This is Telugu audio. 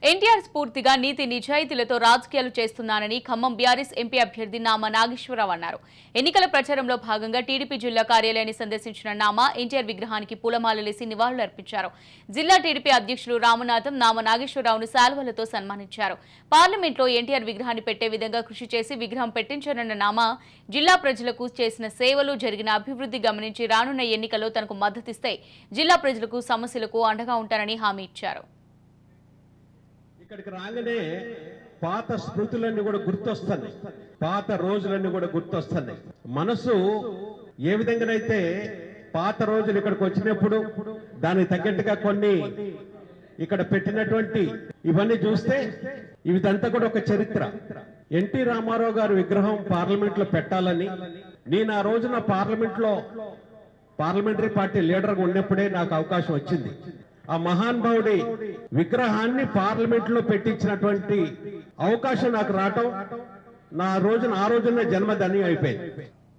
ఎన్టీఆర్ స్ఫూర్తిగా నీతి నిజాయితీలతో రాజకీయాలు చేస్తున్నానని ఖమ్మం బీఆర్ఎస్ ఎంపీ అభ్యర్థి నామా నాగేశ్వరరావు అన్నారు. ఎన్నికల ప్రచారంలో భాగంగా టీడీపీ జిల్లా కార్యాలయాన్ని సందర్శించిన నామా ఎన్టీఆర్ విగ్రహానికి పూలమాలలేసి నివాళులర్పించారు. జిల్లా టీడీపీ అధ్యక్షులు రామనాథం నామా నాగేశ్వరరావును శాల్వలతో సన్మానించారు. పార్లమెంట్లో ఎన్టీఆర్ విగ్రహాన్ని పెట్టే విధంగా కృషి చేసి విగ్రహం పెట్టించారన్న నామా జిల్లా ప్రజలకు చేసిన సేవలు, జరిగిన అభివృద్ధి గమనించి రానున్న ఎన్నికల్లో తనకు మద్దతిస్తే జిల్లా ప్రజలకు సమస్యలకు అండగా ఉంటారని హామీ ఇచ్చారు. ఇక్కడికి రాగానే పాత స్మృతులన్నీ కూడా గుర్తొస్తున్నాయి, పాత రోజులన్నీ కూడా గుర్తొస్తున్నాయి. మనసు ఏ విధంగానైతే పాత రోజులు ఇక్కడికి వచ్చినప్పుడు దానికి తగ్గట్టుగా కొన్ని ఇక్కడ పెట్టినటువంటి ఇవన్నీ చూస్తే ఇదంతా కూడా ఒక చరిత్ర. ఎన్టీ రామారావు గారి విగ్రహం పార్లమెంట్ లో పెట్టాలని నేను ఆ రోజున పార్లమెంటరీ పార్టీ లీడర్గా ఉన్నప్పుడే నాకు అవకాశం వచ్చింది. ఆ మహానుభావుడి విగ్రహాన్ని పార్లమెంట్ లో పెట్టించినటువంటి అవకాశం నాకు రావటం ఆ రోజున జన్మధన్యం అయిపోయింది.